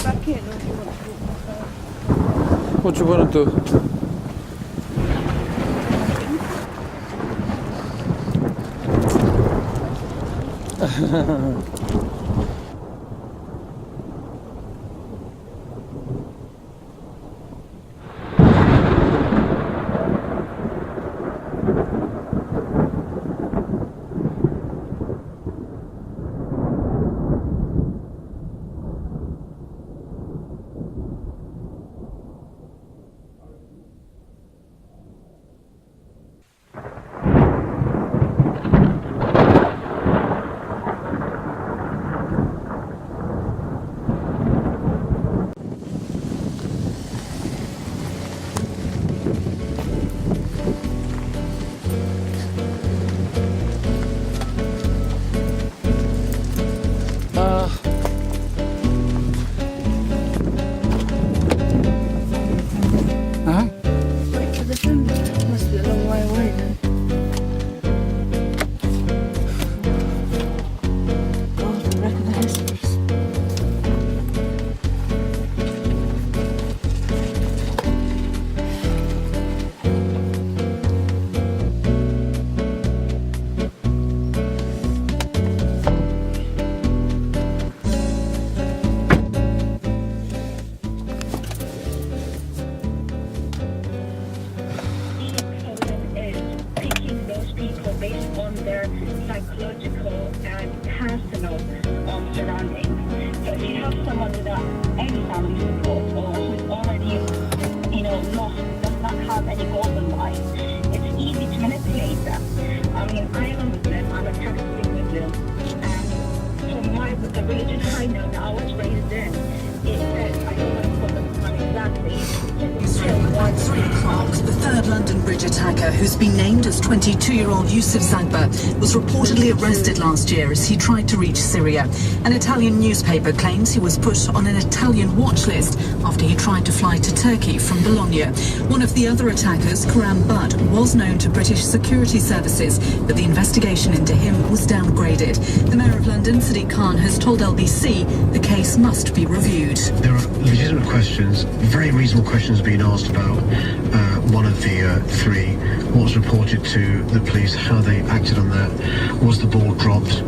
perché non ci What you wanna do? Huh? wait for the film. Must be a long way away then. Oh, the wreck of the Hesperus. Is picking those people based on their psychological and personal surroundings. So if you have someone without any family support or who's already, lost, does not have any goals in life, it's easy to manipulate them. I mean, I am a Muslim, I'm a Catholic Muslim, and from the religion I know that I was raised in, it says, I don't want to put them on exactly. At 3 o'clock, the third London Bridge attacker, who's been named as 22-year-old Yusuf Zagba, was reportedly arrested last year as he tried to reach Syria. An Italian newspaper claims he was put on an Italian watch list after he tried to fly to Turkey from Bologna. One of the other attackers, Karam Butt, was known to British security services, but the investigation into him was downgraded. The Mayor of London, Sadiq Khan, has told LBC the case must be reviewed. There are legitimate questions, very reasonable questions being asked about one of the three. What was reported to the police, how they acted on that, was the ball dropped,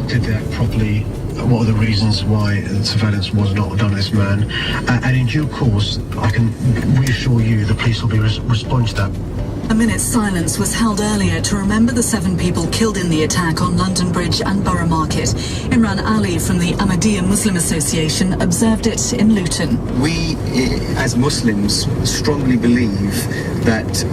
did they act properly, what are the reasons why surveillance was not done on this man, and in due course I can reassure you the police will be responding to that. A minute's silence was held earlier to remember the 7 people killed in the attack on London Bridge and Borough Market. Imran Ali from the Ahmadiyya Muslim Association observed it in Luton. We, as Muslims, strongly believe that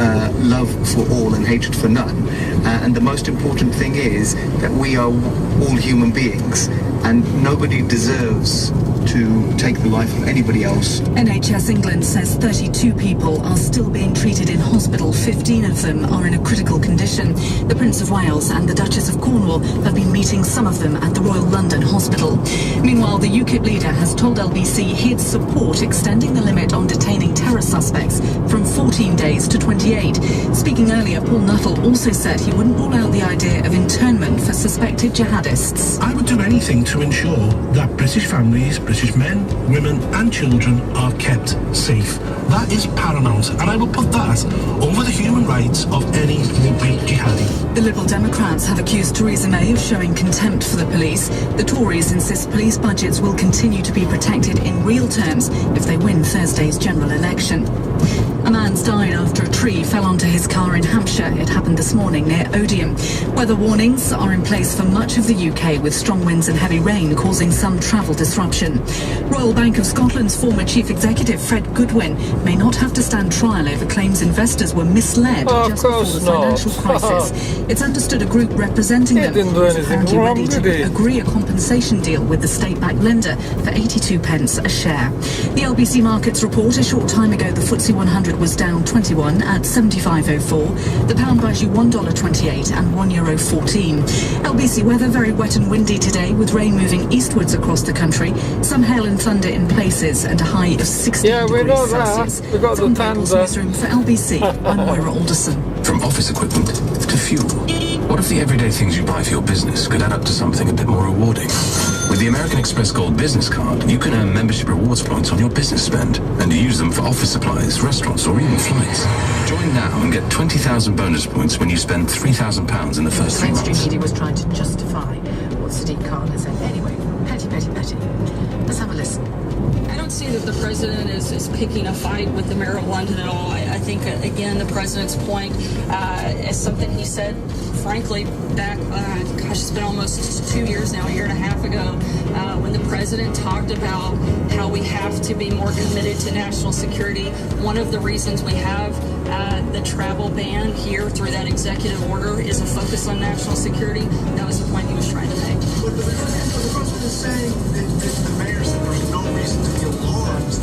love for all and hatred for none. And the most important thing is that we are all human beings, and nobody deserves to take the life of anybody else. NHS England says 32 people are still being treated in hospital. 15 of them are in a critical condition. The Prince of Wales and the Duchess of Cornwall have been meeting some of them at the Royal London Hospital. Meanwhile, the UKIP leader has told LBC he'd support extending the limit on detaining terror suspects from 14 days to 28. Speaking earlier, Paul Nuttall also said he wouldn't rule out the idea of internment for suspected jihadists. I would do anything to ensure that British families, British men, women and children are kept safe. That is paramount, and I will put that over the human rights of any would-be jihadi. The Liberal Democrats have accused Theresa May of showing contempt for the police. The Tories insist police budgets will continue to be protected in real terms if they win Thursday's general election. A man's died after a tree fell onto his car in Hampshire. It happened this morning near Odium. Weather warnings are in place for much of the UK, with strong winds and heavy rain causing some travel disruption. Royal Bank of Scotland's former chief executive Fred Goodwin may not have to stand trial over claims investors were misled just before the financial crisis. It's understood a group representing them is apparently ready to agree a compensation deal with the state-backed lender for 82 pence a share. The LBC Markets report a short time ago the FTSE 100 was down 21 at 75.04. The pound buys you $1.28 and €1.14. LBC weather, very wet and windy today, with rain moving eastwards across the country. Some hail and thunder in places and a high of 16 degrees Celsius. We got the thunder. Newsroom for LBC, I'm Moira Alderson. From office equipment to fuel, what if the everyday things you buy for your business could add up to something a bit more rewarding? With the American Express Gold Business Card, you can earn membership rewards points on your business spend and use them for office supplies, restaurants, or even flights. Join now and get 20,000 bonus points when you spend £3,000 in the first 3 mainstream months. media was trying to justify what Sadiq Khan has said. Anyway, petty. Let's have a listen. I don't see that the president is picking a fight with the mayor of London at all. I think, again, the president's point is something he said, frankly, back, it's been almost 2 years now, a year and a half ago, when the president talked about how we have to be more committed to national security. One of the reasons we have the travel ban here through that executive order is a focus on national security. That was the point he was trying to make. But the president is saying that the mayor said there's no reason to be alarmed.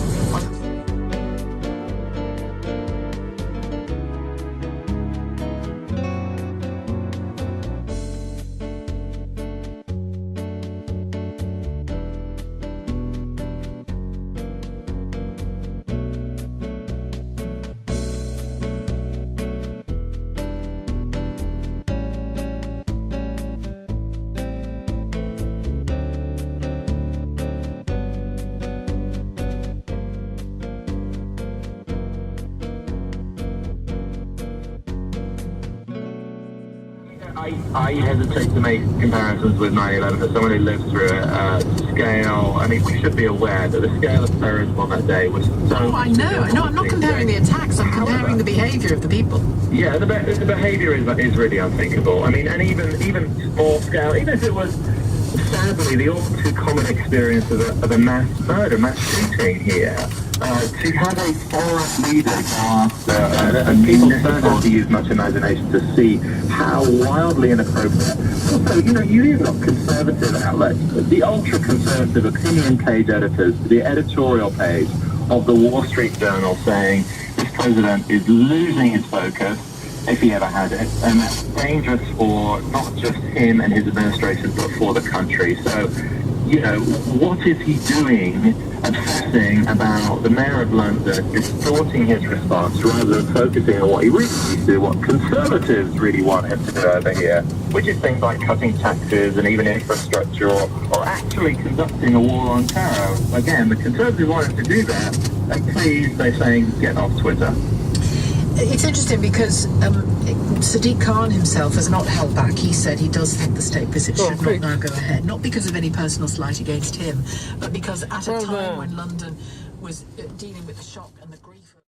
I hesitate to make comparisons with 9/11 as someone who lived through it. Scale, I mean, we should be aware that the scale of terrorism on that day was so... Oh, I know. I'm not comparing the attacks. I'm comparing the behaviour of the people. Yeah, the behaviour is really unthinkable. I mean, and even small scale, even if it was, sadly, the all too common experience of a mass murder, mass shooting here, to have a foreign leader go after, and people don't have to use much imagination to see how wildly inappropriate. Also, you've got conservative outlets, the ultra-conservative opinion page editors, the editorial page of the Wall Street Journal saying this president is losing his focus, if he ever had it, and that's dangerous for not just him and his administration, but for the country. So, what is he doing obsessing about the Mayor of London, distorting his response rather than focusing on what he really needs to do, what Conservatives really want him to do over here, which is things like cutting taxes and even infrastructure, or actually conducting a war on terror. Again, the Conservatives want him to do that, and please, they're saying, get off Twitter. It's interesting because Sadiq Khan himself has not held back. He said he does think the state visit should not now go ahead, not because of any personal slight against him, but because at a time when London was dealing with the shock and the grief of